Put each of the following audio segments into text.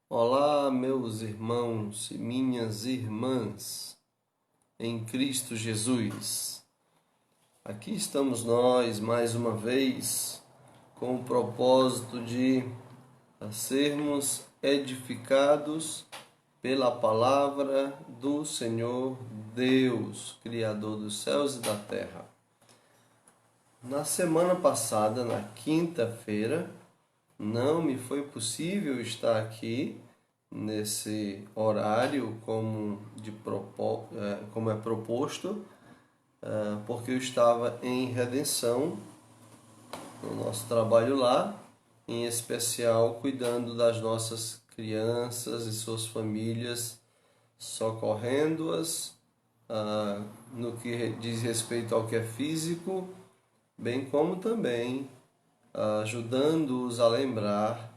Olá, meus irmãos e minhas irmãs, em Cristo Jesus. Aqui estamos nós, mais uma vez, com o propósito de sermos edificados pela palavra do Senhor Deus, Criador dos céus e da terra. Na semana passada, na quinta-feira, não me foi possível estar aqui nesse horário como é proposto, porque eu estava em redenção, no nosso trabalho lá, em especial cuidando das nossas crianças e suas famílias, socorrendo-as no que diz respeito ao que é físico, bem como também ajudando-os a lembrar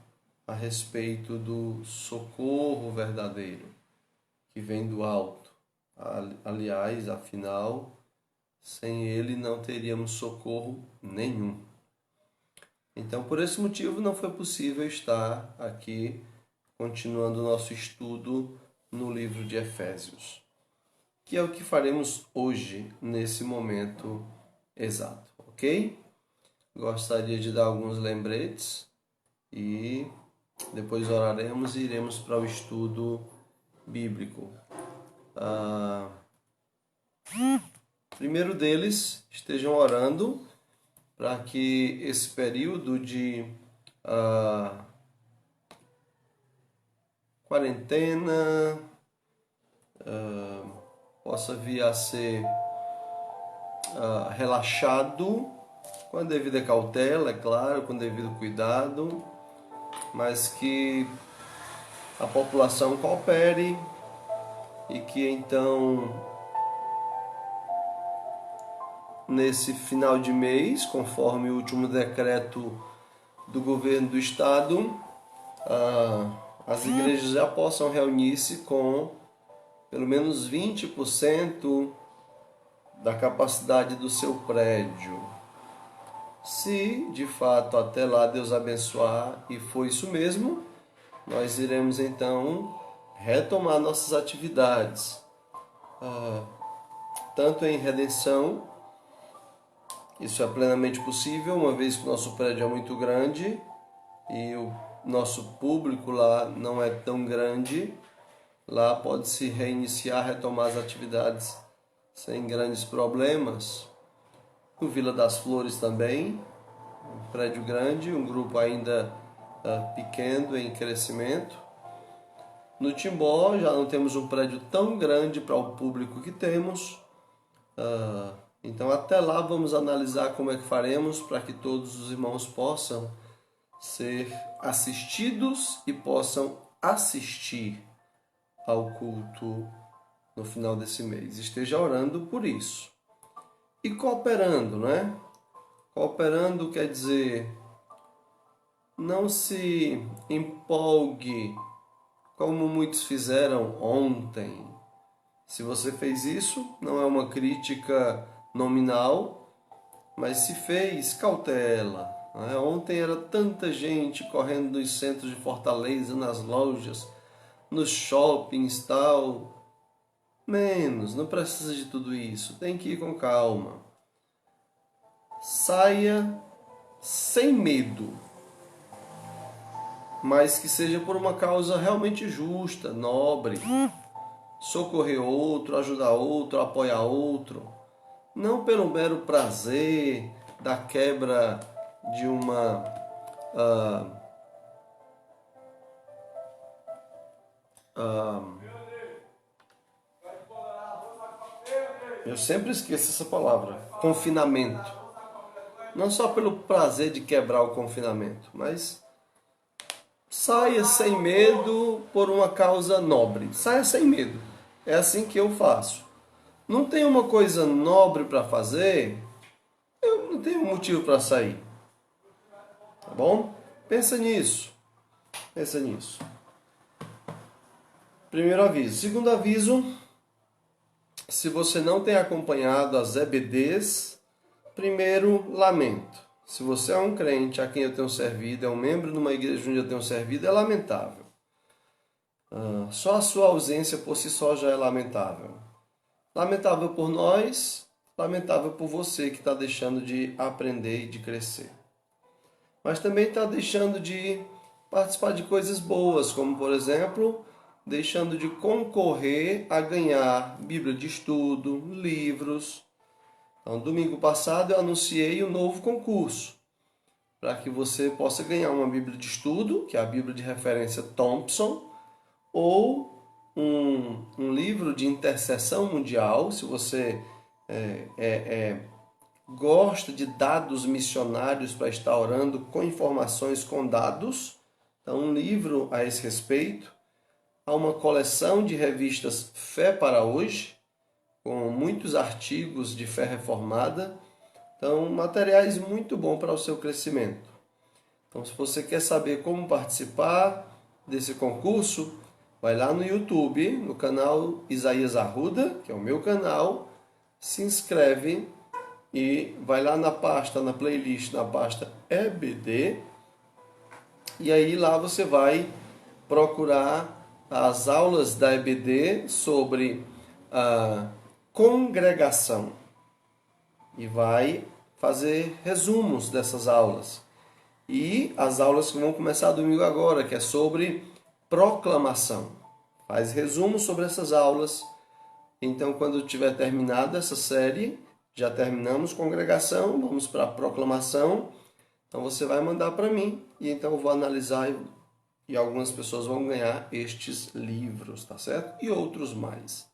a respeito do socorro verdadeiro que vem do alto. Aliás, afinal, sem ele não teríamos socorro nenhum. Então, por esse motivo, não foi possível estar aqui continuando o nosso estudo no livro de Efésios, que é o que faremos hoje, nesse momento exato, ok? Gostaria de dar alguns lembretes e depois oraremos e iremos para o estudo bíblico. Primeiro deles, estejam orando para que esse período de quarentena possa vir a ser relaxado, com a devida cautela, é claro, com o devido cuidado, mas que a população coopere e que então, nesse final de mês, conforme o último decreto do governo do estado, as igrejas já possam reunir-se com pelo menos 20% da capacidade do seu prédio. Se de fato até lá Deus abençoar e for isso mesmo, nós iremos então retomar nossas atividades, tanto em redenção, isso é plenamente possível, uma vez que o nosso prédio é muito grande e o nosso público lá não é tão grande, lá pode-se reiniciar, retomar as atividades sem grandes problemas. No Vila das Flores também, um prédio grande, um grupo ainda pequeno em crescimento. No Timbó já não temos um prédio tão grande para o público que temos. Então até lá vamos analisar como é que faremos para que todos os irmãos possam ser assistidos e possam assistir ao culto no final desse mês. Esteja orando por isso. E cooperando, né? Cooperando quer dizer, não se empolgue como muitos fizeram ontem. Se você fez isso, não é uma crítica nominal, mas se fez, cautela. Né? Ontem era tanta gente correndo nos centros de Fortaleza, nas lojas, nos shoppings e tal. Menos, não precisa de tudo isso, tem que ir com calma. Saia sem medo, mas que seja por uma causa realmente justa, nobre. Socorrer outro, ajudar outro, apoiar outro. Não pelo mero prazer da quebra de uma eu sempre esqueço essa palavra, confinamento. Não só pelo prazer de quebrar o confinamento, mas Saia sem medo por uma causa nobre. Saia sem medo. É assim que eu faço. Não tem uma coisa nobre para fazer, eu não tenho motivo para sair. Tá bom? Pensa nisso. Pensa nisso. Primeiro aviso. Segundo aviso, se você não tem acompanhado as EBDs, primeiro, lamento. Se você é um crente a quem eu tenho servido, é um membro de uma igreja onde eu tenho servido, é lamentável. Só a sua ausência por si só já é lamentável. Lamentável por nós, lamentável por você que está deixando de aprender e de crescer. Mas também está deixando de participar de coisas boas, como por exemplo, deixando de concorrer a ganhar Bíblia de estudo, livros. Então, domingo passado eu anunciei um novo concurso para que você possa ganhar uma Bíblia de estudo, que é a Bíblia de referência Thompson, ou um livro de intercessão mundial, se você gosta de dados missionários para estar orando com informações com dados. Então, um livro a esse respeito. Há uma coleção de revistas Fé para Hoje, com muitos artigos de fé reformada. Então, materiais muito bons para o seu crescimento. Então, se você quer saber como participar desse concurso, vai lá no YouTube, no canal Isaías Arruda, que é o meu canal, se inscreve e vai lá na pasta, na playlist, na pasta EBD, e aí lá você vai procurar as aulas da EBD sobre a congregação e vai fazer resumos dessas aulas. E as aulas que vão começar domingo agora, que é sobre proclamação. Faz resumo sobre essas aulas. Então, quando tiver terminada essa série, já terminamos congregação, vamos para a proclamação. Então, você vai mandar para mim e então eu vou analisar e algumas pessoas vão ganhar estes livros, tá certo? E outros mais.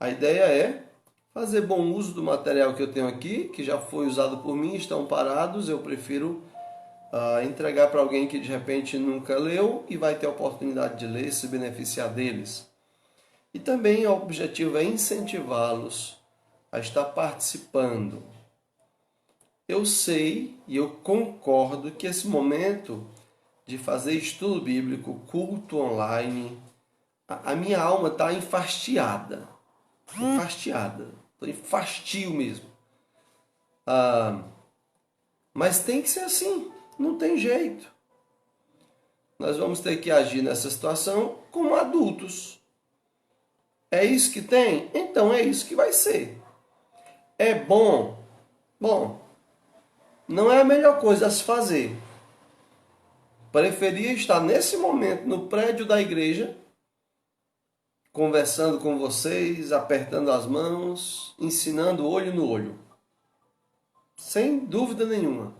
A ideia é fazer bom uso do material que eu tenho aqui, que já foi usado por mim, estão parados, eu prefiro entregar para alguém que de repente nunca leu e vai ter a oportunidade de ler e se beneficiar deles. E também o objetivo é incentivá-los a estar participando. Eu sei e eu concordo que esse momento de fazer estudo bíblico, culto online, a minha alma está enfastiada. Enfastiada. Estou em fastio mesmo. Mas tem que ser assim. Não tem jeito. Nós vamos ter que agir nessa situação como adultos. É isso que tem? Então é isso que vai ser. É bom? Bom, não é a melhor coisa a se fazer. Preferia estar nesse momento no prédio da igreja, conversando com vocês, apertando as mãos, ensinando olho no olho. Sem dúvida nenhuma.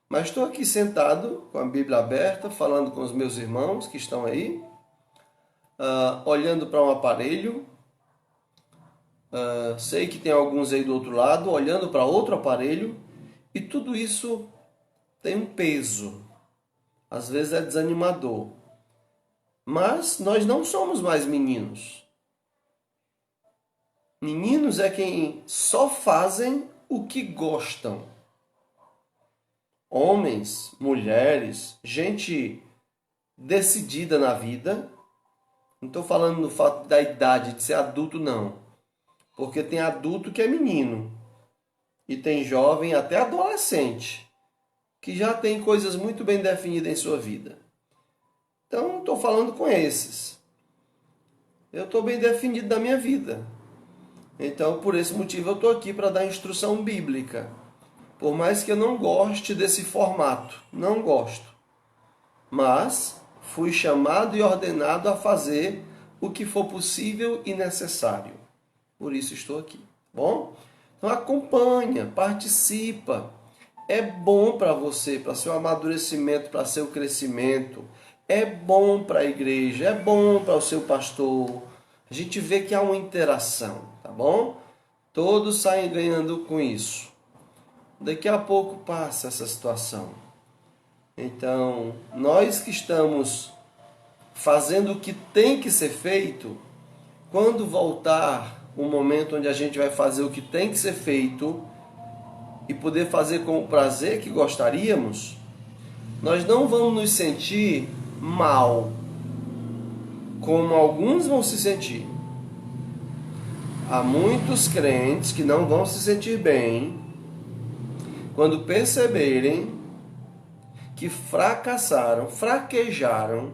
Mas estou aqui sentado com a Bíblia aberta, falando com os meus irmãos que estão aí, olhando para um aparelho. Sei que tem alguns aí do outro lado, olhando para outro aparelho. E tudo isso tem um peso. Às vezes é desanimador. Mas nós não somos mais meninos. Meninos é quem só fazem o que gostam. Homens, mulheres, gente decidida na vida. Não estou falando no fato da idade de ser adulto, não. Porque tem adulto que é menino. E tem jovem, até adolescente, que já tem coisas muito bem definidas em sua vida. Então, estou falando com esses. Eu estou bem definido da minha vida. Então, por esse motivo, eu estou aqui para dar instrução bíblica. Por mais que eu não goste desse formato. Não gosto. Mas fui chamado e ordenado a fazer o que for possível e necessário. Por isso estou aqui. Bom? Então acompanha, participa. É bom para você, para seu amadurecimento, para seu crescimento. É bom para a igreja, é bom para o seu pastor. A gente vê que há uma interação, tá bom? Todos saem ganhando com isso. Daqui a pouco passa essa situação. Então, nós que estamos fazendo o que tem que ser feito, quando voltar o momento onde a gente vai fazer o que tem que ser feito e poder fazer com o prazer que gostaríamos, nós não vamos nos sentir mal, como alguns vão se sentir. Há muitos crentes que não vão se sentir bem quando perceberem que fracassaram, fraquejaram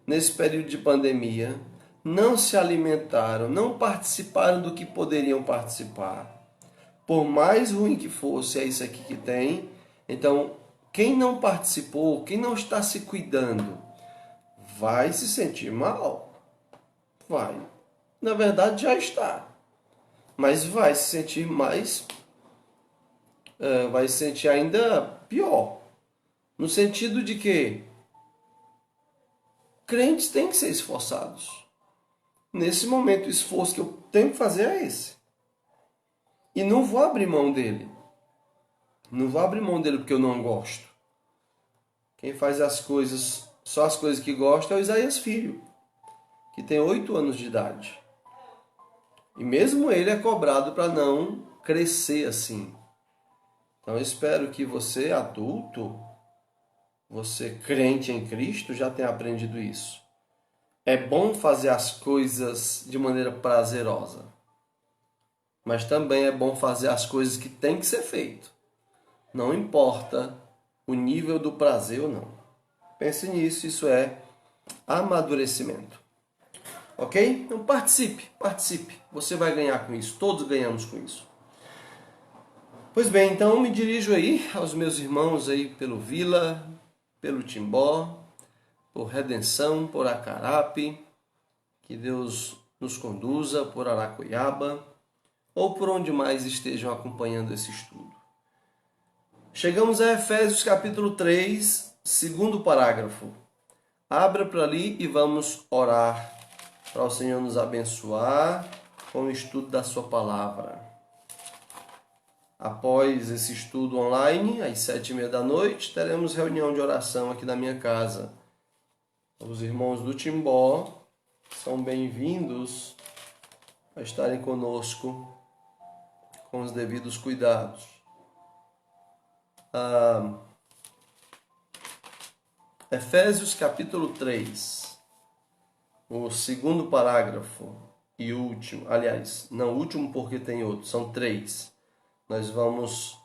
nesse período de pandemia, não se alimentaram, não participaram do que poderiam participar. Por mais ruim que fosse, é isso aqui que tem. Então, quem não participou, quem não está se cuidando, vai se sentir mal. Vai. Na verdade, já está. Mas vai se sentir mais, vai se sentir ainda pior. No sentido de que crentes têm que ser esforçados. Nesse momento, o esforço que eu tenho que fazer é esse. E não vou abrir mão dele. Não vou abrir mão dele porque eu não gosto. Quem faz as coisas, só as coisas que gosta, é o Isaías Filho, que tem 8 anos de idade. E mesmo ele é cobrado para não crescer assim. Então eu espero que você, adulto, você crente em Cristo, já tenha aprendido isso. É bom fazer as coisas de maneira prazerosa. Mas também é bom fazer as coisas que tem que ser feito. Não importa o nível do prazer ou não. Pense nisso, isso é amadurecimento. Ok? Então participe. Você vai ganhar com isso, todos ganhamos com isso. Pois bem, então me dirijo aí aos meus irmãos aí pelo Vila, pelo Timbó, por Redenção, por Acarape, que Deus nos conduza, por Aracuiaba, ou por onde mais estejam acompanhando esse estudo. Chegamos a Efésios capítulo 3, segundo parágrafo. Abra para ali e vamos orar para o Senhor nos abençoar com o estudo da sua palavra. Após esse estudo online, às 7h30 da noite, teremos reunião de oração aqui na minha casa. Os irmãos do Timbó são bem-vindos a estarem conosco com os devidos cuidados. Efésios capítulo 3, o segundo parágrafo e último, aliás, não último porque tem outro, são 3. Nós vamos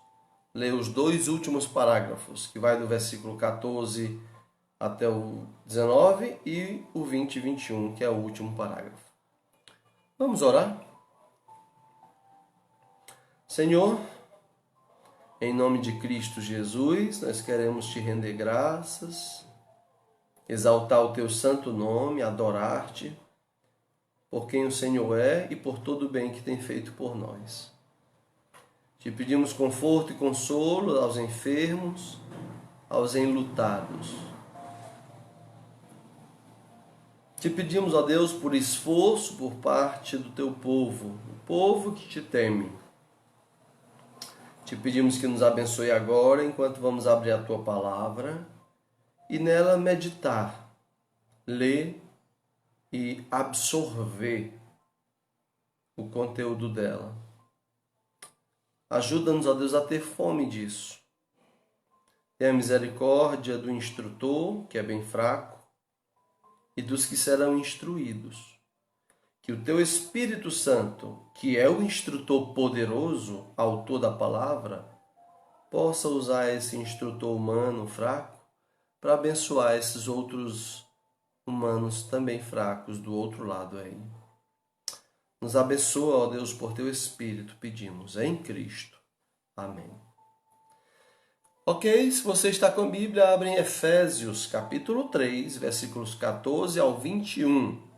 ler os 2 últimos parágrafos, que vai do versículo 14 até o 19 e o 20 e 21, que é o último parágrafo. Vamos orar? Senhor, em nome de Cristo Jesus, nós queremos te render graças, exaltar o teu santo nome, adorar-te, por quem o Senhor é e por todo o bem que tem feito por nós. Te pedimos conforto e consolo aos enfermos, aos enlutados. Te pedimos, ó Deus, por esforço por parte do teu povo, o povo que te teme. Te pedimos que nos abençoe agora, enquanto vamos abrir a tua palavra e nela meditar, ler e absorver o conteúdo dela. Ajuda-nos, ó Deus, a ter fome disso. Tenha misericórdia do instrutor, que é bem fraco, e dos que serão instruídos. Que o teu Espírito Santo, que é o instrutor poderoso, autor da palavra, possa usar esse instrutor humano fraco para abençoar esses outros humanos também fracos do outro lado aí. Nos abençoa, ó Deus, por teu Espírito, pedimos, em Cristo. Amém. Ok, se você está com a Bíblia, abre em Efésios, capítulo 3, versículos 14 ao 21.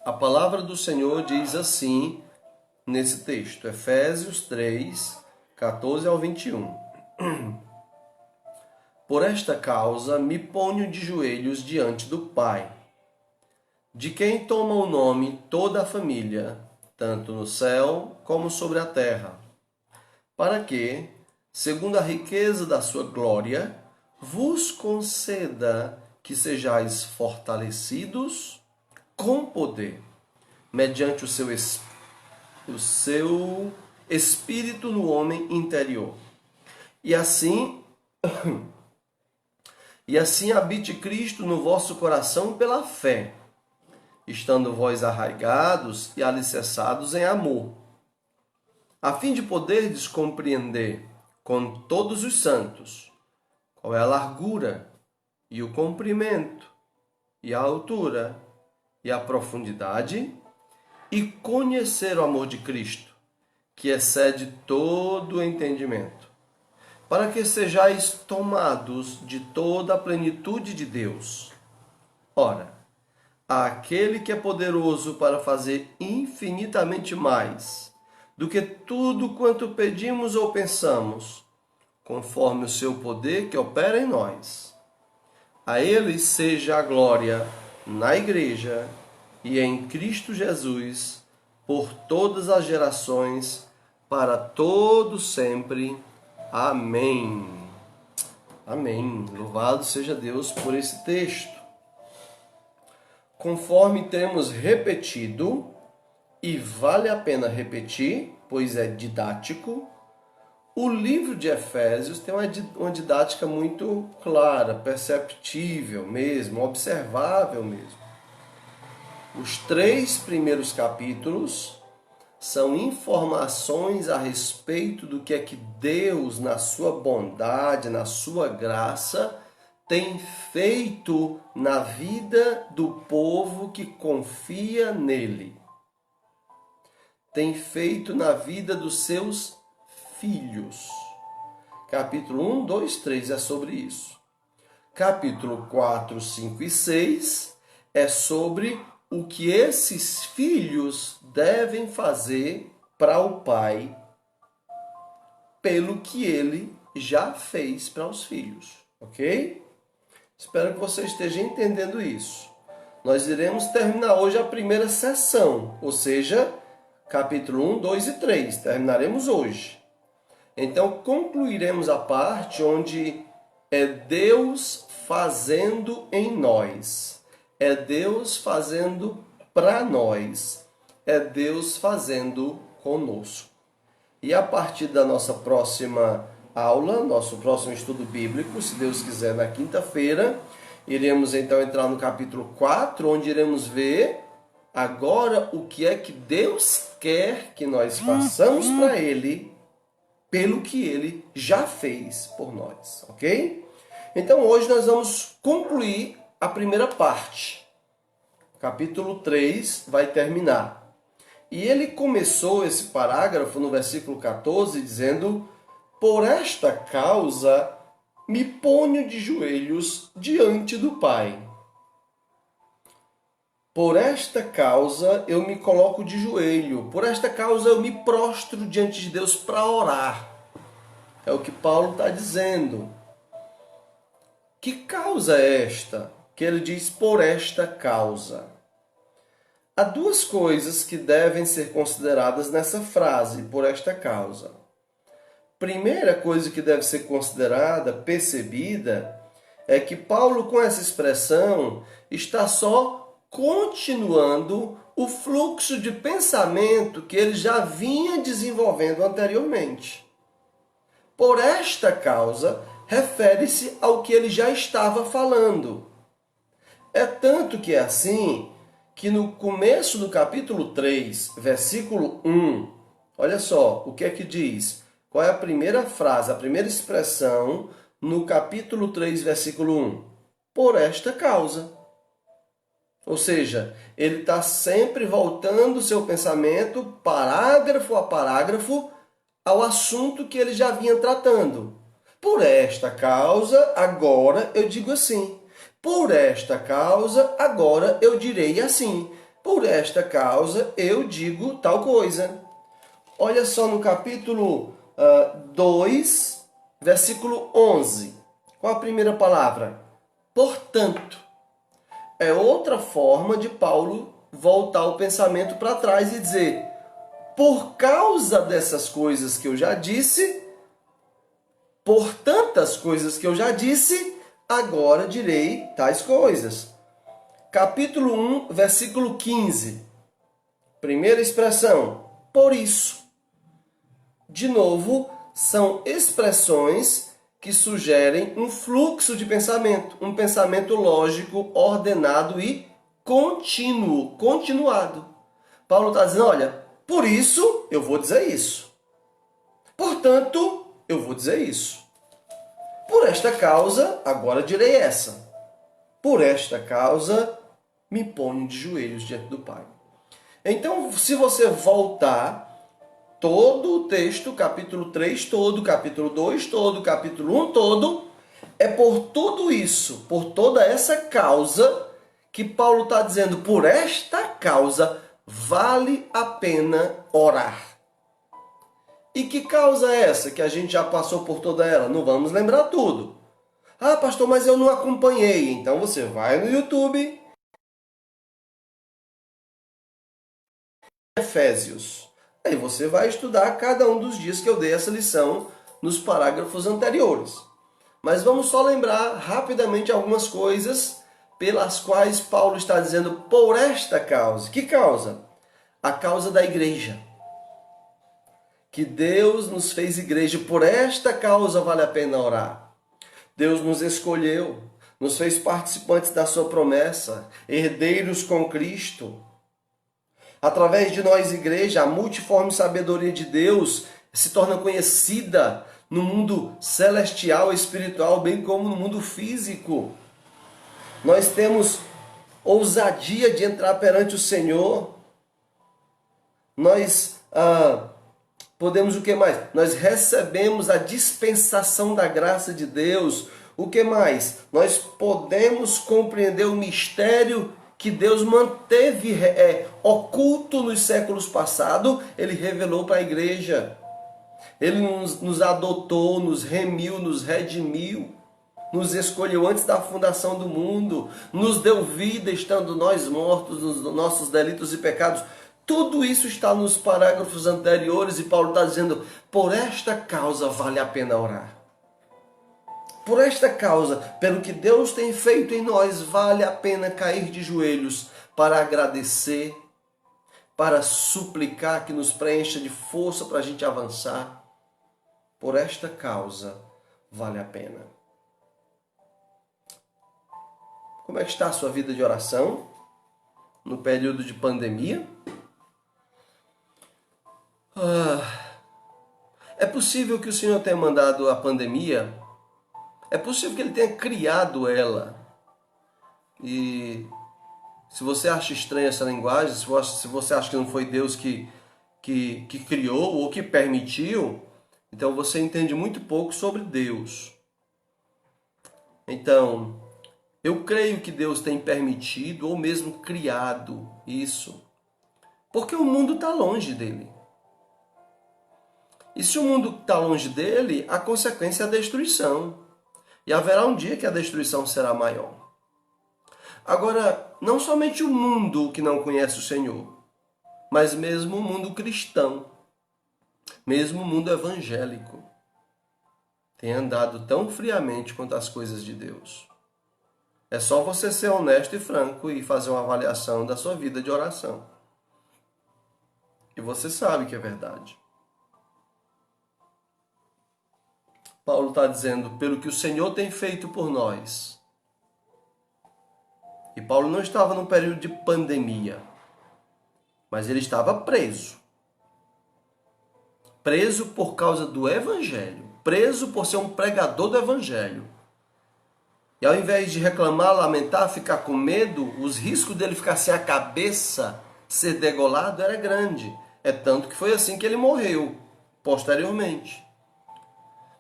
A palavra do Senhor diz assim, nesse texto, Efésios 3, 14 ao 21. Por esta causa me ponho de joelhos diante do Pai, de quem toma o nome toda a família, tanto no céu como sobre a terra, para que, segundo a riqueza da sua glória, vos conceda que sejais fortalecidos com poder, mediante o seu espírito no homem interior. E assim habite Cristo no vosso coração pela fé, estando vós arraigados e alicerçados em amor, a fim de poderdes compreender com todos os santos qual é a largura e o comprimento e a altura e a profundidade, e conhecer o amor de Cristo, que excede todo o entendimento, para que sejais tomados de toda a plenitude de Deus. Ora, àquele que é poderoso para fazer infinitamente mais do que tudo quanto pedimos ou pensamos, conforme o seu poder que opera em nós. A ele seja a glória na Igreja e em Cristo Jesus, por todas as gerações, para todo sempre. Amém. Amém. Louvado seja Deus por esse texto. Conforme temos repetido, e vale a pena repetir, pois é didático, o livro de Efésios tem uma didática muito clara, perceptível mesmo, observável mesmo. Os 3 primeiros capítulos são informações a respeito do que é que Deus, na sua bondade, na sua graça, tem feito na vida do povo que confia nele. Tem feito na vida dos seus filhos. Capítulo 1, 2, 3 é sobre isso. Capítulo 4, 5 e 6 é sobre o que esses filhos devem fazer para o pai, pelo que ele já fez para os filhos, ok? Espero que você esteja entendendo isso. Nós iremos terminar hoje a primeira sessão, ou seja, capítulo 1, 2 e 3. Terminaremos hoje. Então, concluiremos a parte onde é Deus fazendo em nós. É Deus fazendo para nós. É Deus fazendo conosco. E a partir da nossa próxima aula, nosso próximo estudo bíblico, se Deus quiser, na quinta-feira, iremos então entrar no capítulo 4, onde iremos ver agora o que é que Deus quer que nós façamos para Ele, pelo que Ele já fez por nós, ok? Então hoje nós vamos concluir a primeira parte. O capítulo 3 vai terminar. E ele começou esse parágrafo no versículo 14 dizendo: por esta causa me ponho de joelhos diante do Pai. Por esta causa eu me coloco de joelho. Por esta causa eu me prostro diante de Deus para orar. É o que Paulo está dizendo. Que causa é esta? Que ele diz por esta causa. Há 2 coisas que devem ser consideradas nessa frase, por esta causa. Primeira coisa que deve ser considerada, percebida, é que Paulo, com essa expressão, está só continuando o fluxo de pensamento que ele já vinha desenvolvendo anteriormente. Por esta causa, refere-se ao que ele já estava falando. É tanto que é assim que no começo do capítulo 3, versículo 1, olha só o que é que diz. Qual é a primeira frase, a primeira expressão no capítulo 3, versículo 1? Por esta causa. Ou seja, ele está sempre voltando o seu pensamento, parágrafo a parágrafo, ao assunto que ele já vinha tratando. Por esta causa, agora eu digo assim. Por esta causa, agora eu direi assim. Por esta causa, eu digo tal coisa. Olha só no capítulo 2, versículo 11. Qual a primeira palavra? Portanto. é outra forma de Paulo voltar o pensamento para trás e dizer: por causa dessas coisas que eu já disse, por tantas coisas que eu já disse, agora direi tais coisas. Capítulo 1, versículo 15. Primeira expressão, por isso. De novo, são expressões que sugerem um fluxo de pensamento, um pensamento lógico, ordenado e contínuo, continuado. Paulo está dizendo, olha, por isso eu vou dizer isso. Portanto, eu vou dizer isso. Por esta causa, agora direi essa. Por esta causa, me ponho de joelhos diante do Pai. Então, se você voltar todo o texto, capítulo 3 todo, capítulo 2 todo, capítulo 1 todo, é por tudo isso, por toda essa causa, que Paulo está dizendo, por esta causa, vale a pena orar. E que causa é essa que a gente já passou por toda ela? Não vamos lembrar tudo. Ah, pastor, mas eu não acompanhei. Então você vai no YouTube. Efésios. Aí você vai estudar cada um dos dias que eu dei essa lição nos parágrafos anteriores. Mas vamos só lembrar rapidamente algumas coisas pelas quais Paulo está dizendo por esta causa. Que causa? A causa da igreja. Que Deus nos fez igreja, por esta causa vale a pena orar. Deus nos escolheu, nos fez participantes da sua promessa, herdeiros com Cristo. Através de nós, igreja, a multiforme sabedoria de Deus se torna conhecida no mundo celestial e espiritual, bem como no mundo físico. Nós temos ousadia de entrar perante o Senhor. Nós podemos o que mais? Nós recebemos a dispensação da graça de Deus. O que mais? Nós podemos compreender o mistério que Deus manteve oculto nos séculos passados. Ele revelou para a igreja. Ele nos adotou, nos remiu, nos redimiu. Nos escolheu antes da fundação do mundo. Nos deu vida estando nós mortos nos nossos delitos e pecados. Tudo isso está nos parágrafos anteriores e Paulo está dizendo, por esta causa vale a pena orar. Por esta causa, pelo que Deus tem feito em nós, vale a pena cair de joelhos para agradecer, para suplicar que nos preencha de força para a gente avançar. Por esta causa, vale a pena. Como é que está a sua vida de oração no período de pandemia? É possível que o Senhor tenha mandado a pandemia, é possível que Ele tenha criado ela. E se você acha estranha essa linguagem, se você acha que não foi Deus que criou ou que permitiu, então você entende muito pouco sobre Deus. Então, eu creio que Deus tem permitido ou mesmo criado isso, porque o mundo está longe dele. E se o mundo está longe dele, a consequência é a destruição. E haverá um dia que a destruição será maior. Agora, não somente o mundo que não conhece o Senhor, mas mesmo o mundo cristão, mesmo o mundo evangélico, tem andado tão friamente quanto as coisas de Deus. É só você ser honesto e franco e fazer uma avaliação da sua vida de oração. E você sabe que é verdade. Paulo está dizendo, pelo que o Senhor tem feito por nós. E Paulo não estava num período de pandemia, mas ele estava preso. Preso por causa do Evangelho. Preso por ser um pregador do Evangelho. E ao invés de reclamar, lamentar, ficar com medo, os riscos dele ficar sem a cabeça, ser degolado, era grande. É tanto que foi assim que ele morreu, posteriormente.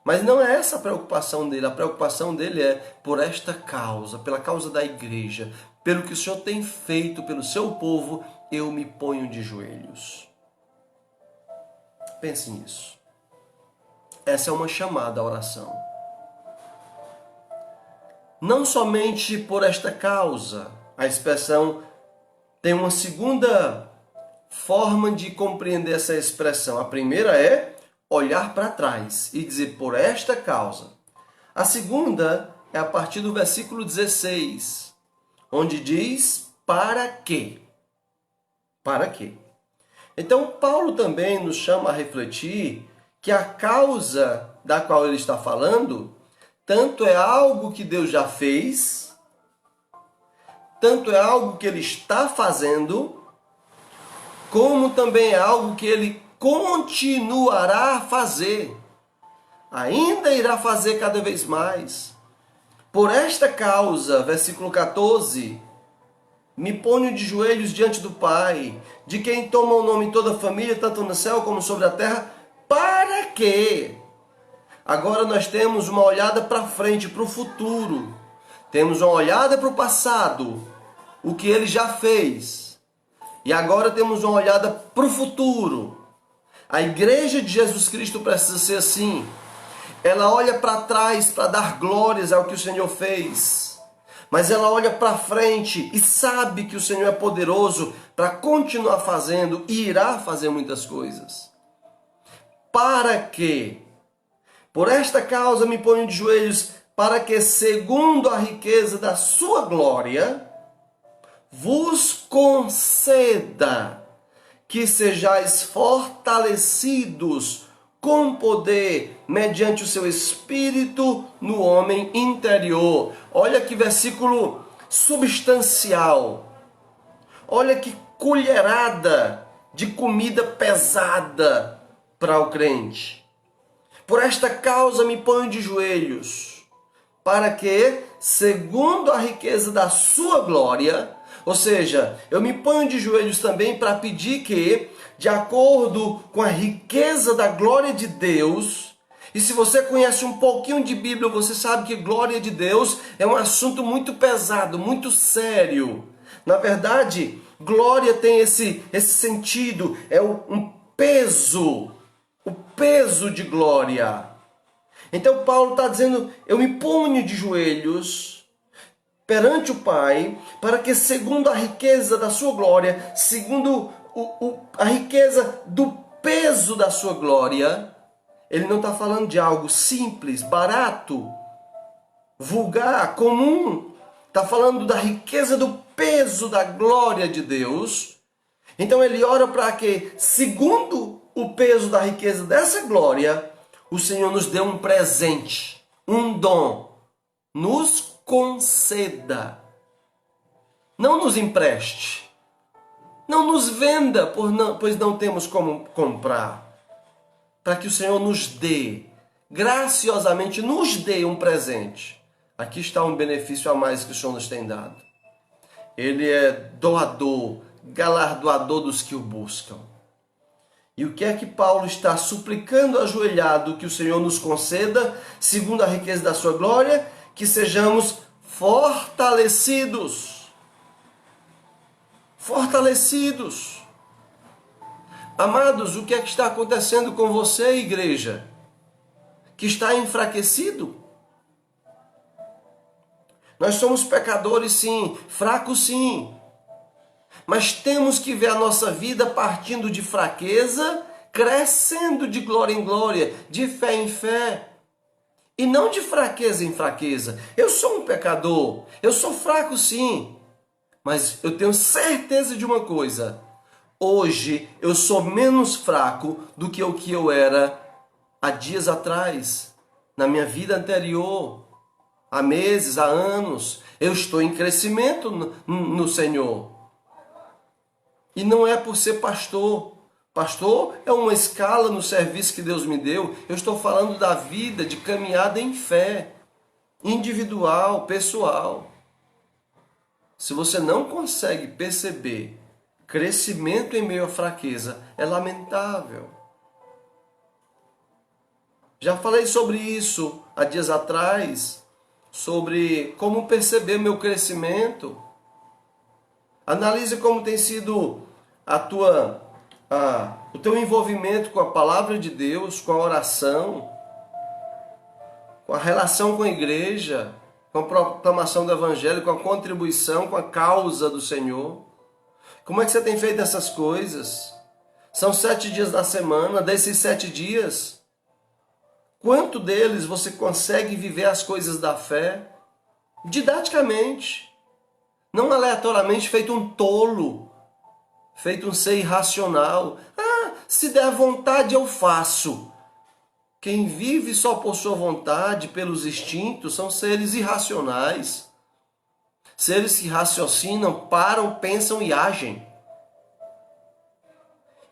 Mas não é essa a preocupação dele. A preocupação dele é por esta causa, pela causa da igreja, pelo que o Senhor tem feito pelo seu povo, eu me ponho de joelhos. Pense nisso. Essa é uma chamada à oração. Não somente por esta causa, A expressão tem uma segunda forma de compreender essa expressão. A primeira é olhar para trás e dizer por esta causa. A segunda é a partir do versículo 16, onde diz para quê? Para quê? Então Paulo também nos chama a refletir que a causa da qual ele está falando, tanto é algo que Deus já fez, tanto é algo que ele está fazendo, como também é algo que ele continuará a fazer. Ainda irá fazer cada vez mais. Por esta causa, versículo 14, me ponho de joelhos diante do Pai, de quem toma o nome toda a família, tanto no céu como sobre a terra, para quê? Agora nós temos uma olhada para frente, para o futuro. Temos uma olhada para o passado, o que ele já fez. E agora temos uma olhada para o futuro. A igreja de Jesus Cristo precisa ser assim. Ela olha para trás para dar glórias ao que o Senhor fez. Mas ela olha para frente e sabe que o Senhor é poderoso para continuar fazendo e irá fazer muitas coisas. Para quê? Por esta causa me ponho de joelhos, para que, segundo a riqueza da sua glória, vos conceda que sejais fortalecidos com poder, mediante o seu Espírito no homem interior. Olha que versículo substancial. Olha que colherada de comida pesada para o crente. Por esta causa me ponho de joelhos, para que, segundo a riqueza da sua glória, ou seja, eu me ponho de joelhos também para pedir que, de acordo com a riqueza da glória de Deus, e se você conhece um pouquinho de Bíblia, você sabe que glória de Deus é um assunto muito pesado, muito sério. Na verdade, glória tem esse sentido, é um peso, o peso de glória. Então Paulo está dizendo, eu me ponho de joelhos perante o Pai, para que segundo a riqueza da sua glória, segundo a riqueza do peso da sua glória, ele não está falando de algo simples, barato, vulgar, comum. Está falando da riqueza do peso da glória de Deus. Então ele ora para que, segundo o peso da riqueza dessa glória, o Senhor nos dê um presente, um dom, nos conceda, não nos empreste, não nos venda, pois não temos como comprar, para que o Senhor nos dê, graciosamente nos dê um presente. Aqui está um benefício a mais que o Senhor nos tem dado. Ele é doador, galardoador dos que o buscam. E o que é que Paulo está suplicando ajoelhado que o Senhor nos conceda, segundo a riqueza da sua glória, que sejamos fortalecidos. Fortalecidos. Amados, o que é que está acontecendo com você, igreja? Que está enfraquecido? Nós somos pecadores, sim, fracos, sim. Mas temos que ver a nossa vida partindo de fraqueza, crescendo de glória em glória, de fé em fé. E não de fraqueza em fraqueza. Eu sou um pecador, eu sou fraco sim. Mas eu tenho certeza de uma coisa. Hoje eu sou menos fraco do que o que eu era há dias atrás, na minha vida anterior, há meses, há anos. Eu estou em crescimento no Senhor. E não é por ser pastor. Pastor é uma escala no serviço que Deus me deu. Eu estou falando da vida de caminhada em fé, individual, pessoal. Se você não consegue perceber crescimento em meio à fraqueza, é lamentável. Já falei sobre isso há dias atrás, sobre como perceber meu crescimento. Analise como tem sido o teu envolvimento com a palavra de Deus, com a oração, com a relação com a igreja, com a proclamação do Evangelho, com a contribuição, com a causa do Senhor? Como é que você tem feito essas coisas? São 7 dias da semana, desses 7 dias, quanto deles você consegue viver as coisas da fé? Didaticamente, não aleatoriamente, feito um tolo, feito um ser irracional. Se der vontade eu faço. Quem vive só por sua vontade, pelos instintos, são seres irracionais. Seres que raciocinam, param, pensam e agem.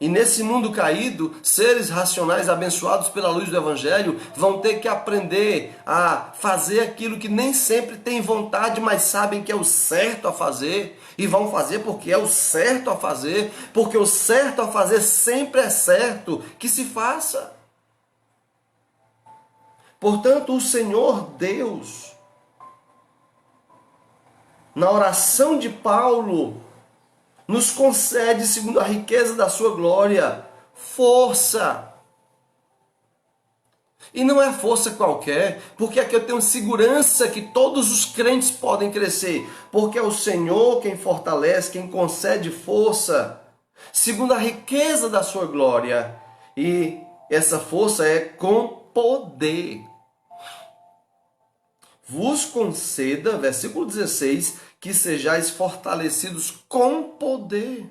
E nesse mundo caído, seres racionais abençoados pela luz do Evangelho vão ter que aprender a fazer aquilo que nem sempre têm vontade, mas sabem que é o certo a fazer. E vão fazer porque é o certo a fazer, porque o certo a fazer sempre é certo que se faça. Portanto, o Senhor Deus, na oração de Paulo, nos concede, segundo a riqueza da sua glória, força. E não é força qualquer, porque aqui eu tenho segurança que todos os crentes podem crescer, porque é o Senhor quem fortalece, quem concede força, segundo a riqueza da sua glória. E essa força é com poder. Vos conceda, versículo 16, que sejais fortalecidos com poder.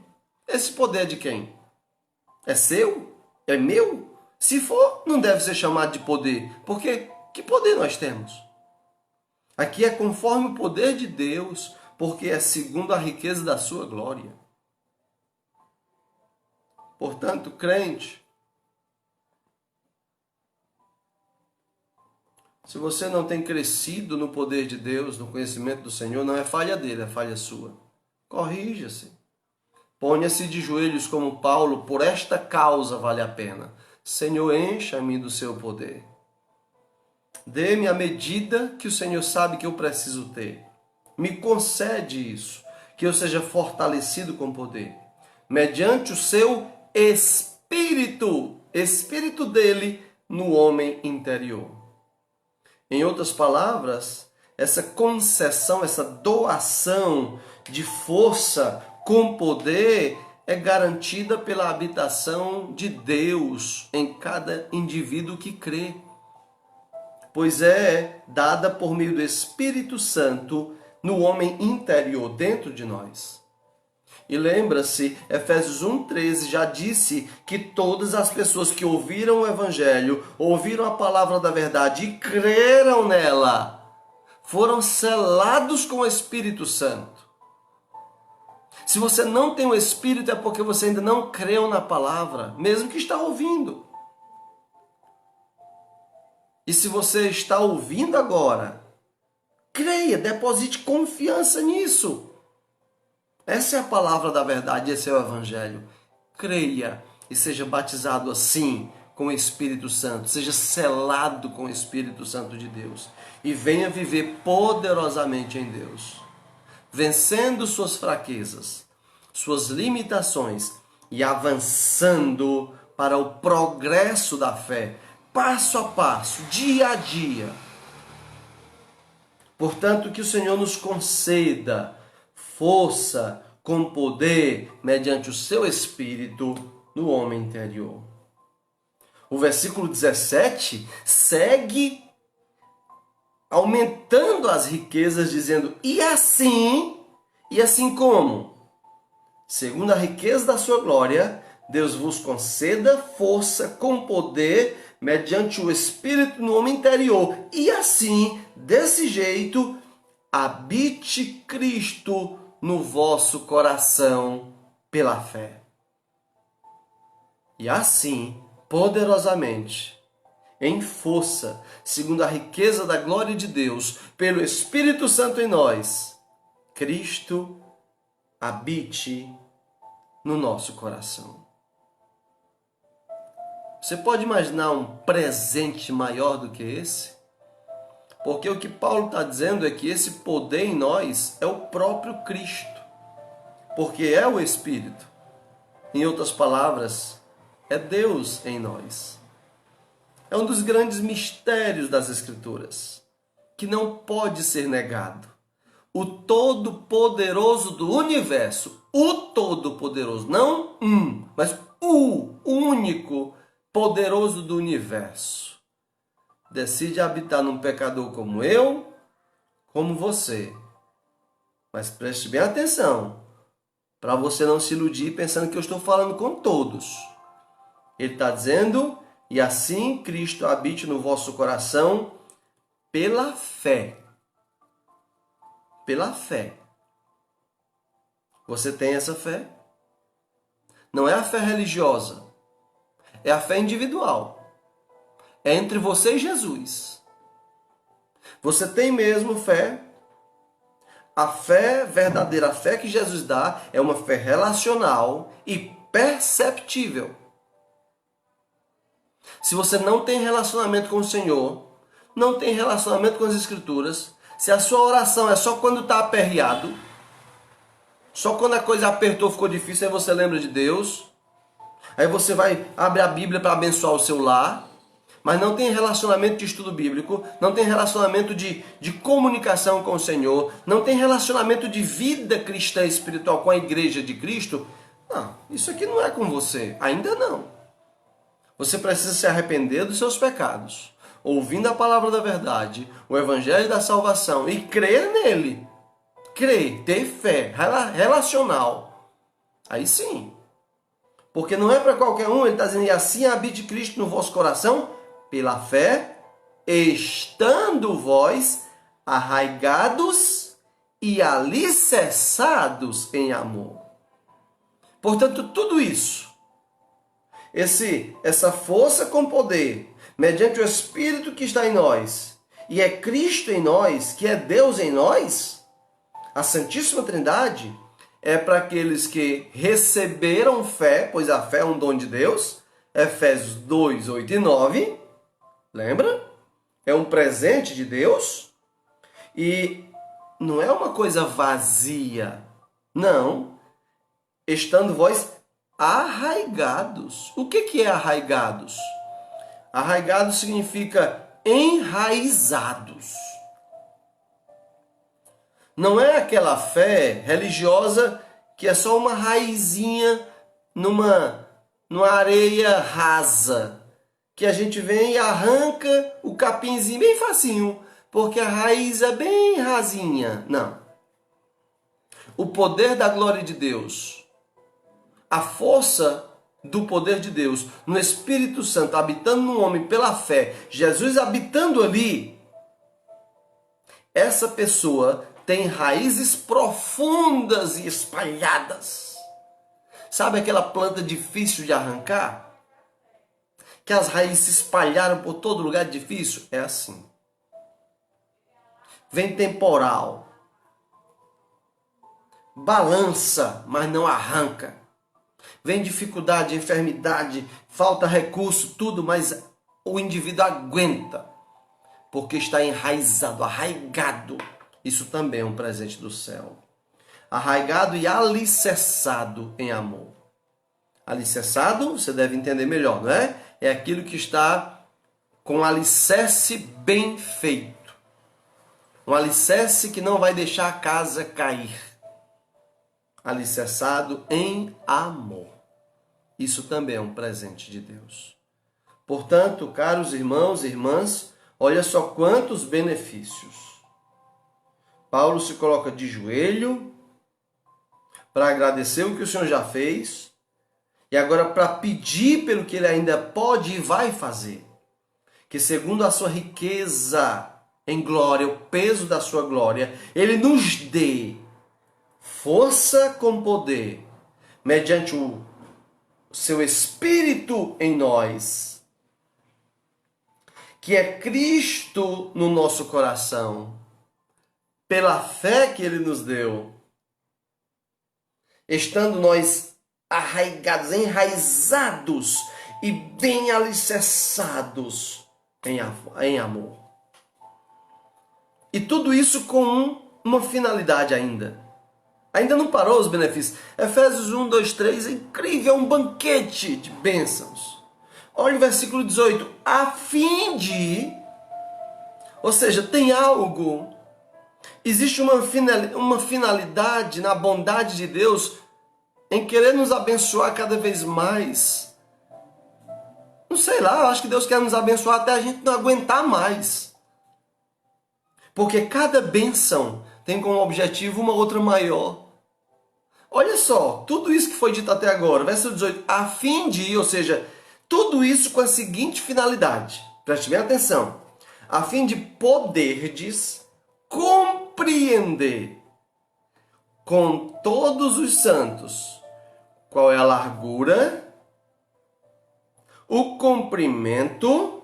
Esse poder é de quem? É seu? É meu? Se for, não deve ser chamado de poder, porque que poder nós temos? Aqui é conforme o poder de Deus, porque é segundo a riqueza da sua glória. Portanto, crente, se você não tem crescido no poder de Deus, no conhecimento do Senhor, não é falha dele, é falha sua. Corrija-se. Ponha-se de joelhos como Paulo, por esta causa vale a pena. Senhor, encha-me do seu poder. Dê-me a medida que o Senhor sabe que eu preciso ter. Me concede isso, que eu seja fortalecido com poder, mediante o seu Espírito dele no homem interior. Em outras palavras, essa concessão, essa doação de força com poder é garantida pela habitação de Deus em cada indivíduo que crê, pois é dada por meio do Espírito Santo no homem interior, dentro de nós. E lembra-se, Efésios 1,13 já disse que todas as pessoas que ouviram o Evangelho, ouviram a palavra da verdade e creram nela, foram selados com o Espírito Santo. Se você não tem o Espírito é porque você ainda não creu na palavra, mesmo que está ouvindo. E se você está ouvindo agora, creia, deposite confiança nisso. Essa é a palavra da verdade, esse é o Evangelho. Creia e seja batizado assim com o Espírito Santo, seja selado com o Espírito Santo de Deus e venha viver poderosamente em Deus, vencendo suas fraquezas, suas limitações e avançando para o progresso da fé, passo a passo, dia a dia. Portanto, que o Senhor nos conceda força com poder mediante o seu Espírito no homem interior. O versículo 17 segue aumentando as riquezas, dizendo, e assim como? Segundo a riqueza da sua glória, Deus vos conceda força com poder mediante o Espírito no homem interior. E assim, desse jeito, habite Cristo no vosso coração pela fé. E assim, poderosamente, em força, segundo a riqueza da glória de Deus, pelo Espírito Santo em nós, Cristo habite no nosso coração. Você pode imaginar um presente maior do que esse? Porque o que Paulo está dizendo é que esse poder em nós é o próprio Cristo. Porque é o Espírito. Em outras palavras, é Deus em nós. É um dos grandes mistérios das Escrituras. que não pode ser negado. O Todo-Poderoso do universo, o Todo-Poderoso, não um, mas o único poderoso do universo, decide habitar num pecador como eu, como você. Mas preste bem atenção, para você não se iludir pensando que eu estou falando com todos. Ele está dizendo, e assim Cristo habite no vosso coração pela fé. Pela fé. Você tem essa fé? Não é a fé religiosa, é a fé individual. É entre você e Jesus. Você tem mesmo fé? A fé verdadeira, a fé que Jesus dá, é uma fé relacional e perceptível. Se você não tem relacionamento com o Senhor, não tem relacionamento com as Escrituras, se a sua oração é só quando está aperreado, só quando a coisa apertou, ficou difícil, aí você lembra de Deus, aí você vai abrir a Bíblia para abençoar o seu lar, mas não tem relacionamento de estudo bíblico, não tem relacionamento de comunicação com o Senhor, não tem relacionamento de vida cristã espiritual com a igreja de Cristo, não, isso aqui não é com você, ainda não. Você precisa se arrepender dos seus pecados, ouvindo a palavra da verdade, o evangelho da salvação e crer nele. Crer, ter fé, relacional. Aí sim. Porque não é para qualquer um, ele está dizendo, e assim habite Cristo no vosso coração, pela fé, estando vós arraigados e alicerçados em amor. Portanto, tudo isso, essa força com poder, mediante o Espírito que está em nós, e é Cristo em nós, que é Deus em nós, a Santíssima Trindade, é para aqueles que receberam fé, pois a fé é um dom de Deus, Efésios 2, 8 e 9, lembra? É um presente de Deus, e não é uma coisa vazia, não, estando vós arraigados. O que é arraigados? Arraigados significa enraizados. Não é aquela fé religiosa que é só uma raizinha numa areia rasa, que a gente vem e arranca o capinzinho bem facinho, porque a raiz é bem rasinha. Não. O poder da glória de Deus, a força do poder de Deus no Espírito Santo habitando no homem pela fé, Jesus habitando ali, essa pessoa tem raízes profundas e espalhadas. Sabe aquela planta difícil de arrancar? Que as raízes se espalharam por todo lugar difícil? É assim. Vem temporal. Balança, mas não arranca. Vem dificuldade, enfermidade, falta recurso, tudo, mas o indivíduo aguenta. Porque está enraizado, arraigado. Isso também é um presente do céu. Arraigado e alicerçado em amor. Alicerçado, você deve entender melhor, não é? É aquilo que está com um alicerce bem feito. Um alicerce que não vai deixar a casa cair. Alicerçado em amor. Isso também é um presente de Deus. Portanto, caros irmãos e irmãs, olha só quantos benefícios. Paulo se coloca de joelho para agradecer o que o Senhor já fez e agora para pedir pelo que ele ainda pode e vai fazer. Que segundo a sua riqueza em glória, o peso da sua glória, ele nos dê força com poder, mediante o seu Espírito em nós, que é Cristo no nosso coração, pela fé que ele nos deu, estando nós arraigados, enraizados e bem alicerçados em amor. E tudo isso com uma finalidade ainda. Ainda não parou os benefícios. Efésios 1, 2, 3 é incrível, é um banquete de bênçãos. Olha o versículo 18. A fim de Ou seja, tem algo, existe uma finalidade na bondade de Deus em querer nos abençoar cada vez mais. Não sei lá, eu acho que Deus quer nos abençoar até a gente não aguentar mais. Porque cada bênção tem como objetivo uma outra maior. Olha só, tudo isso que foi dito até agora, verso 18, a fim de, ou seja, tudo isso com a seguinte finalidade, preste bem atenção, a fim de poderdes compreender com todos os santos qual é a largura, o comprimento,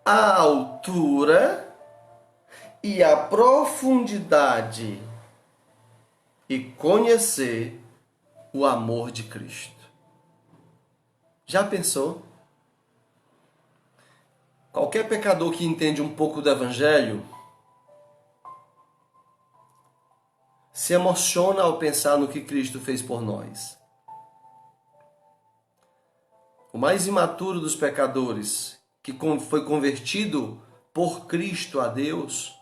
a altura e a profundidade e conhecer o amor de Cristo. Já pensou? Qualquer pecador que entende um pouco do Evangelho se emociona ao pensar no que Cristo fez por nós. O mais imaturo dos pecadores, que foi convertido por Cristo a Deus,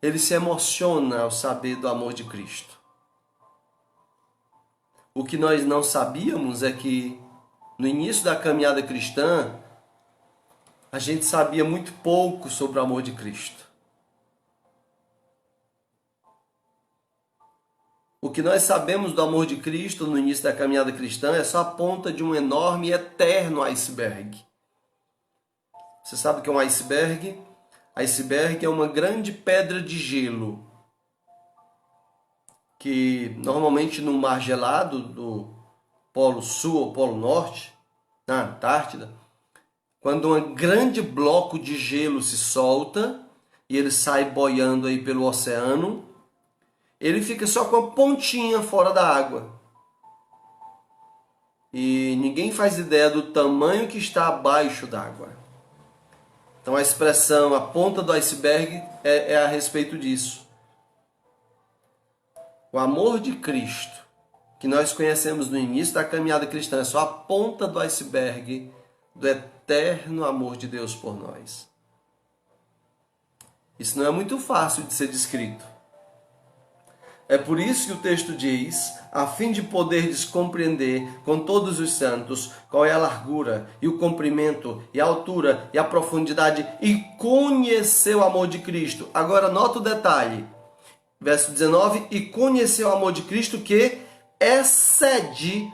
ele se emociona ao saber do amor de Cristo. O que nós não sabíamos é que no início da caminhada cristã, a gente sabia muito pouco sobre o amor de Cristo. O que nós sabemos do amor de Cristo no início da caminhada cristã é só a ponta de um enorme e eterno iceberg. Você sabe o que é um iceberg? Iceberg é uma grande pedra de gelo que normalmente no mar gelado do Polo Sul ou Polo Norte, na Antártida, quando um grande bloco de gelo se solta e ele sai boiando aí pelo oceano, ele fica só com a pontinha fora da água. E ninguém faz ideia do tamanho que está abaixo d'água. Então a expressão, a ponta do iceberg é a respeito disso. O amor de Cristo, que nós conhecemos no início da caminhada cristã, é só a ponta do iceberg do eterno amor de Deus por nós. Isso não é muito fácil de ser descrito. É por isso que o texto diz, a fim de poderdes compreender com todos os santos qual é a largura e o comprimento e a altura e a profundidade e conhecer o amor de Cristo. Agora nota o detalhe, verso 19, e conhecer o amor de Cristo que excede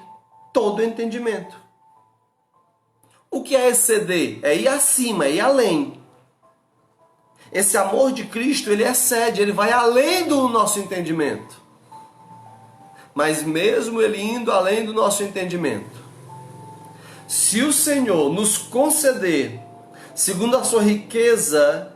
todo entendimento. O que é exceder? É ir acima, é ir além. Esse amor de Cristo, ele excede, ele vai além do nosso entendimento. Mas mesmo ele indo além do nosso entendimento, se o Senhor nos conceder, segundo a sua riqueza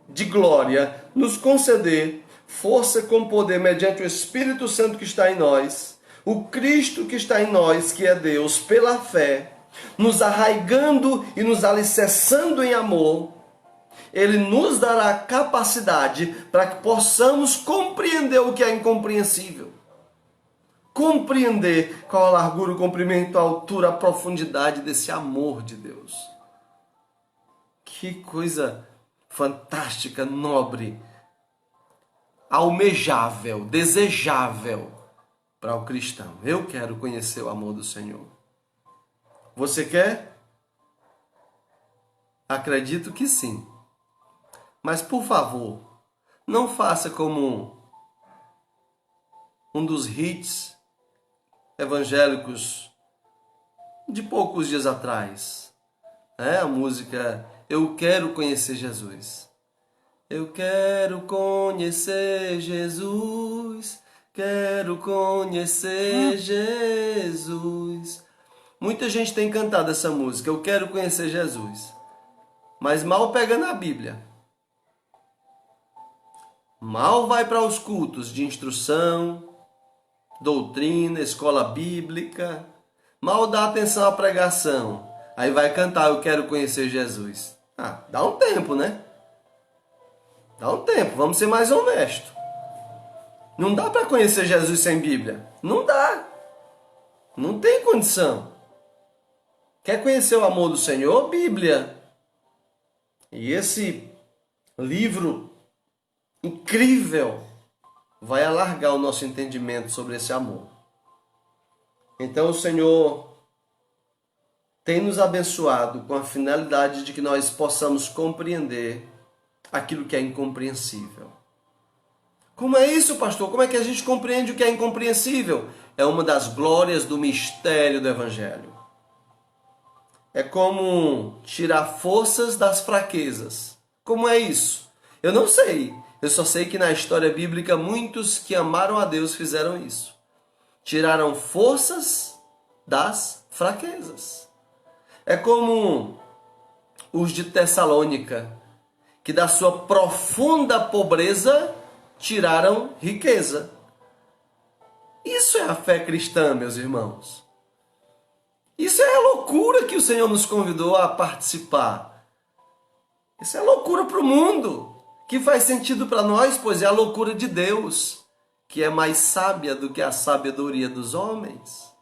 de glória, nos conceder força com poder mediante o Espírito Santo que está em nós, o Cristo que está em nós, que é Deus, pela fé, nos arraigando e nos alicerçando em amor, Ele nos dará capacidade para que possamos compreender o que é incompreensível. Compreender qual a largura, o comprimento, a altura, a profundidade desse amor de Deus. Que coisa fantástica, nobre, almejável, desejável para o cristão. Eu quero conhecer o amor do Senhor. Você quer? Acredito que sim. Mas, por favor, não faça como um dos hits evangélicos de poucos dias atrás. A música Eu Quero Conhecer Jesus. Eu quero conhecer Jesus, quero conhecer Jesus. Muita gente tem cantado essa música, Eu Quero Conhecer Jesus. Mas mal pega na Bíblia. Mal vai para os cultos de instrução, doutrina, escola bíblica. Mal dá atenção à pregação. Aí vai cantar Eu Quero Conhecer Jesus. Dá um tempo, né? Dá um tempo, vamos ser mais honestos. Não dá para conhecer Jesus sem Bíblia. Não dá. Não tem condição. Quer conhecer o amor do Senhor? Bíblia. E esse livro incrível vai alargar o nosso entendimento sobre esse amor. Então o Senhor tem nos abençoado com a finalidade de que nós possamos compreender aquilo que é incompreensível. Como é isso, pastor? Como é que a gente compreende o que é incompreensível? É uma das glórias do mistério do Evangelho. É como tirar forças das fraquezas. Como é isso? Eu não sei. Eu só sei que na história bíblica muitos que amaram a Deus fizeram isso. Tiraram forças das fraquezas. É como os de Tessalônica, que da sua profunda pobreza tiraram riqueza. Isso é a fé cristã, meus irmãos. Isso é a loucura que o Senhor nos convidou a participar. Isso é loucura para o mundo, que faz sentido para nós, pois é a loucura de Deus, que é mais sábia do que a sabedoria dos homens.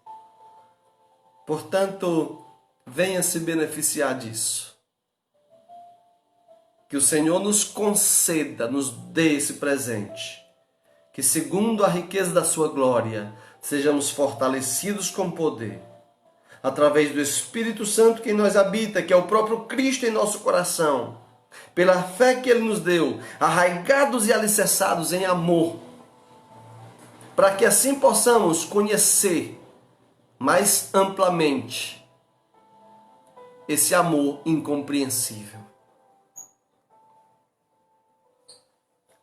Portanto, venha se beneficiar disso. Que o Senhor nos conceda, nos dê esse presente. Que segundo a riqueza da sua glória, sejamos fortalecidos com poder. Através do Espírito Santo que em nós habita, que é o próprio Cristo em nosso coração. Pela fé que Ele nos deu, arraigados e alicerçados em amor. Para que assim possamos conhecer mais amplamente esse amor incompreensível.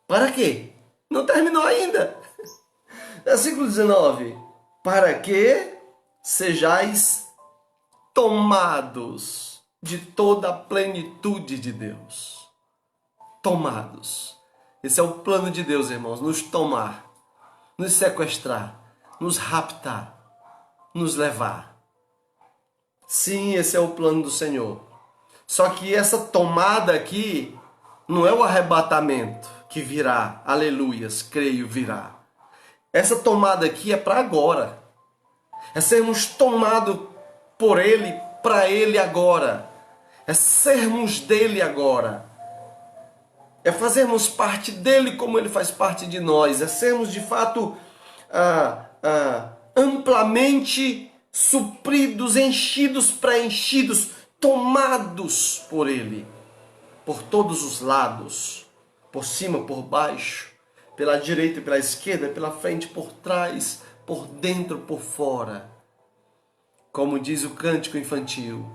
Para quê? Não terminou ainda. Versículo 19. Para que sejais tomados de toda a plenitude de Deus. Tomados. Esse é o plano de Deus, irmãos. Nos tomar, nos sequestrar, nos raptar, nos levar. Sim, esse é o plano do Senhor. Só que essa tomada aqui não é o arrebatamento que virá. Aleluias, creio, virá. Essa tomada aqui é para agora. É sermos tomados por Ele, para Ele agora. É sermos dele agora. É fazermos parte dele como ele faz parte de nós. É sermos de fato amplamente supridos, enchidos, preenchidos, tomados por ele. Por todos os lados. Por cima, por baixo. Pela direita e pela esquerda, pela frente, por trás, por dentro, por fora. Como diz o cântico infantil.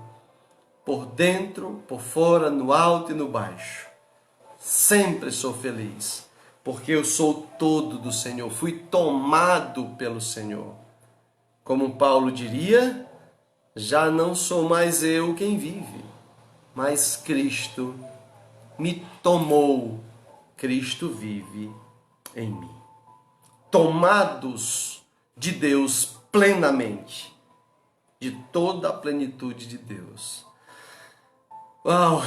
Por dentro, por fora, no alto e no baixo. Sempre sou feliz, porque eu sou todo do Senhor, fui tomado pelo Senhor. Como Paulo diria, já não sou mais eu quem vive, mas Cristo me tomou, Cristo vive em mim. Tomados de Deus plenamente, de toda a plenitude de Deus. Uau!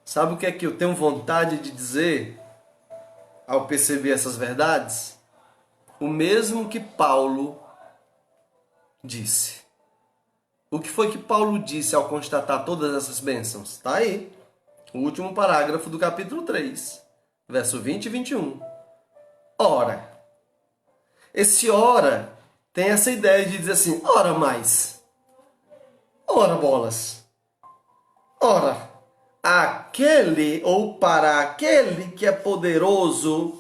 Sabe o que é que eu tenho vontade de dizer ao perceber essas verdades? O mesmo que Paulo disse. O que foi que Paulo disse ao constatar todas essas bênçãos? Está aí. O último parágrafo do capítulo 3, verso 20 e 21. Ora. Esse ora tem essa ideia de dizer assim, ora mais. Ora bolas. Ora, aquele ou para aquele que é poderoso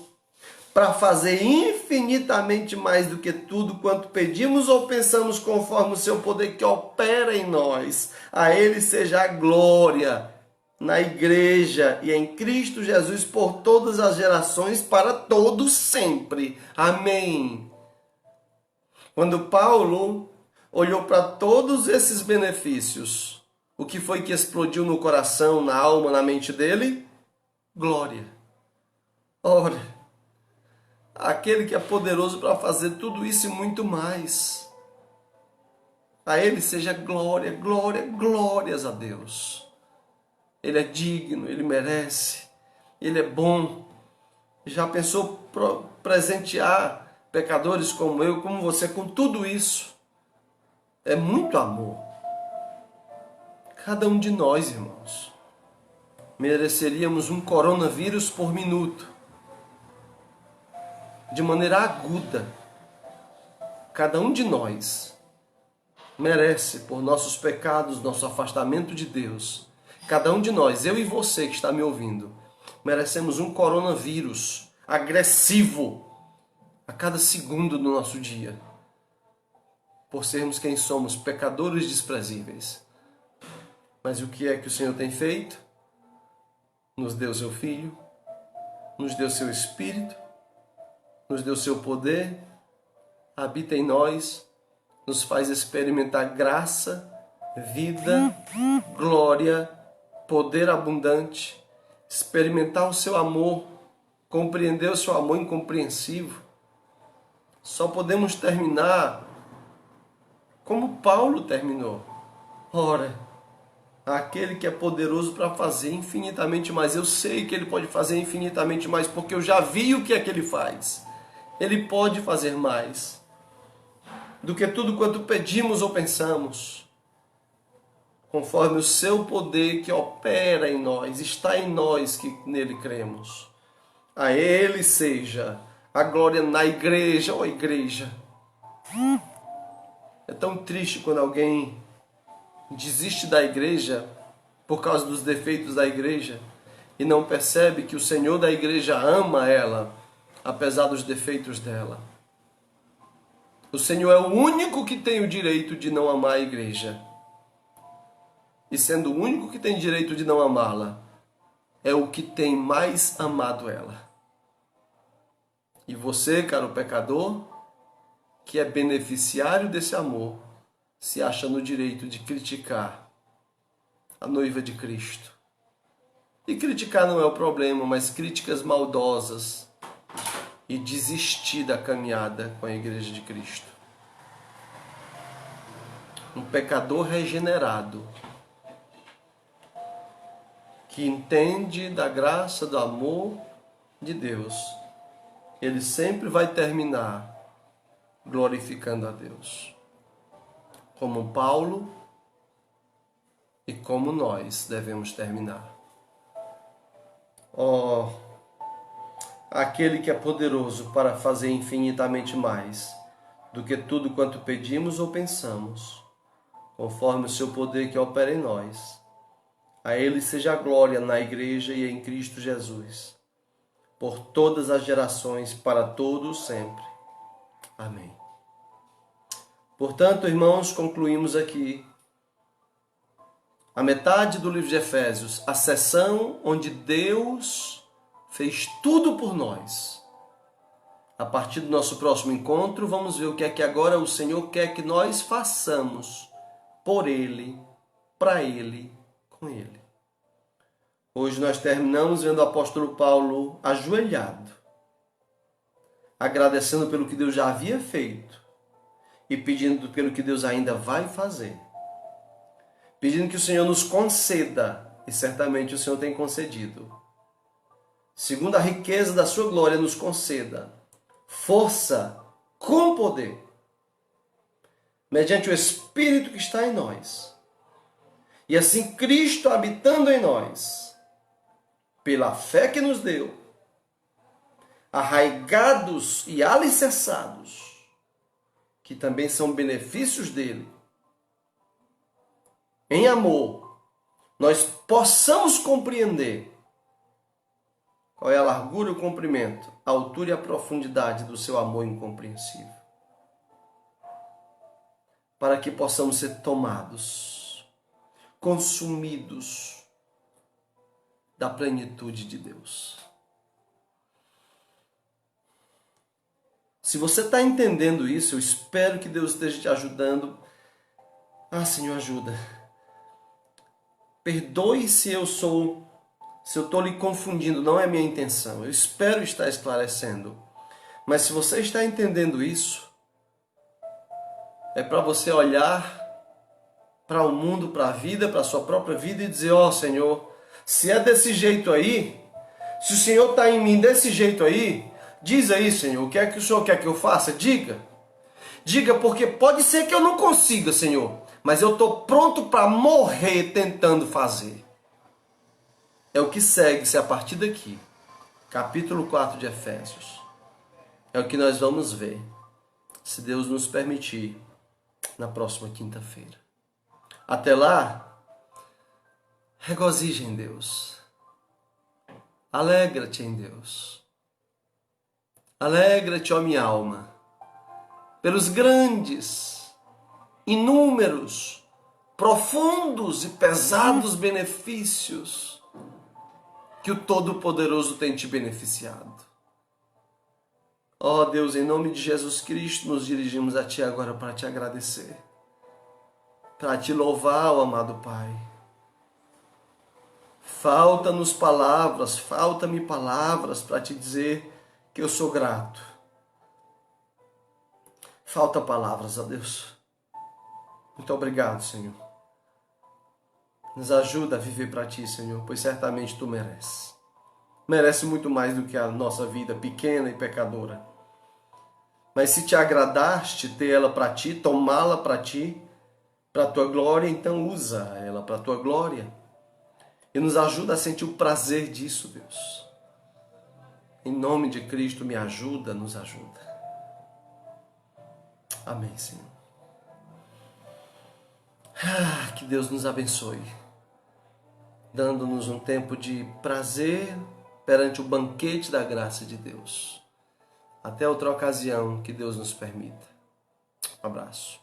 para fazer infinitamente mais do que tudo quanto pedimos ou pensamos conforme o seu poder que opera em nós. A ele seja a glória na igreja e em Cristo Jesus por todas as gerações, para todos sempre. Amém. Quando Paulo olhou para todos esses benefícios, o que foi que explodiu no coração, na alma, na mente dele? Glória. Ora, aquele que é poderoso para fazer tudo isso e muito mais. A ele seja glória, glória, glórias a Deus. Ele é digno, ele merece, ele é bom. Já pensou presentear pecadores como eu, como você, com tudo isso? É muito amor. Cada um de nós, irmãos, mereceríamos um coronavírus por minuto, de maneira aguda. Cada um de nós merece, por nossos pecados, nosso afastamento de Deus. Cada um de nós, eu e você que está me ouvindo, merecemos um coronavírus agressivo a cada segundo do nosso dia, por sermos quem somos, pecadores desprezíveis. Mas o que é que o Senhor tem feito? Nos deu seu Filho, nos deu seu Espírito, nos deu seu poder, habita em nós, nos faz experimentar graça, vida, glória, poder abundante, experimentar o seu amor, compreender o seu amor incompreensível. Só podemos terminar como Paulo terminou. Ora, aquele que é poderoso para fazer infinitamente mais. Eu sei que ele pode fazer infinitamente mais, porque eu já vi o que é que ele faz. Ele pode fazer mais do que tudo quanto pedimos ou pensamos, conforme o seu poder que opera em nós, está em nós que nele cremos. A ele seja a glória na igreja, ó igreja. É tão triste quando alguém desiste da igreja por causa dos defeitos da igreja e não percebe que o Senhor da igreja ama ela, apesar dos defeitos dela. O Senhor é o único que tem o direito de não amar a igreja. E sendo o único que tem direito de não amá-la, é o que tem mais amado ela. E você, caro pecador, que é beneficiário desse amor, se acha no direito de criticar a noiva de Cristo. E criticar não é o problema, mas críticas maldosas e desistir da caminhada com a igreja de Cristo. Um pecador regenerado, que entende da graça, do amor de Deus, ele sempre vai terminar glorificando a Deus. Como Paulo e como nós devemos terminar. Ó, aquele que é poderoso para fazer infinitamente mais do que tudo quanto pedimos ou pensamos, conforme o seu poder que opera em nós. A ele seja a glória na igreja e em Cristo Jesus, por todas as gerações, para todos sempre. Amém. Portanto, irmãos, concluímos aqui a metade do livro de Efésios, a seção onde Deus fez tudo por nós. A partir do nosso próximo encontro, vamos ver o que é que agora o Senhor quer que nós façamos por Ele, para Ele, com Ele. Hoje nós terminamos vendo o apóstolo Paulo ajoelhado, agradecendo pelo que Deus já havia feito e pedindo pelo que Deus ainda vai fazer. Pedindo que o Senhor nos conceda, e certamente o Senhor tem concedido, segundo a riqueza da sua glória, nos conceda força com poder, mediante o Espírito que está em nós. E assim Cristo habitando em nós, pela fé que nos deu, arraigados e alicerçados, que também são benefícios dele, em amor, nós possamos compreender qual é a largura e o comprimento, a altura e a profundidade do seu amor incompreensível. Para que possamos ser tomados, consumidos da plenitude de Deus. Se você está entendendo isso, eu espero que Deus esteja te ajudando. Ah, Senhor, ajuda. Perdoe se eu estou lhe confundindo, não é minha intenção. Eu espero estar esclarecendo. Mas se você está entendendo isso, é para você olhar para o mundo, para a vida, para a sua própria vida e dizer, ó Senhor, se é desse jeito aí, se o Senhor está em mim desse jeito aí, diz aí, Senhor, o que é que o Senhor quer que eu faça? Diga. Diga, porque pode ser que eu não consiga, Senhor. mas eu estou pronto para morrer tentando fazer. É o que segue-se a partir daqui. Capítulo 4 de Efésios. É o que nós vamos ver, se Deus nos permitir, na próxima quinta-feira. Até lá, regozije em Deus. Alegra-te em Deus. Alegra-te, ó minha alma, pelos grandes, inúmeros, profundos e pesados benefícios que o Todo-Poderoso tem te beneficiado. Ó Deus, em nome de Jesus Cristo, nos dirigimos a Ti agora para Te agradecer, para Te louvar, ó amado Pai. Falta-nos palavras, falta-me palavras para Te dizer que eu sou grato. Falta palavras, ó Deus. Muito obrigado, Senhor. Nos ajuda a viver para Ti, Senhor, pois certamente Tu mereces. Merece muito mais do que a nossa vida pequena e pecadora. Mas se Te agradaste ter ela para Ti, tomá-la para Ti, para a Tua glória, então usa ela para a Tua glória. E nos ajuda a sentir o prazer disso, Deus. Em nome de Cristo, me ajuda, nos ajuda. Amém, Senhor. Que Deus nos abençoe, dando-nos um tempo de prazer perante o banquete da graça de Deus. Até outra ocasião, que Deus nos permita. Um abraço.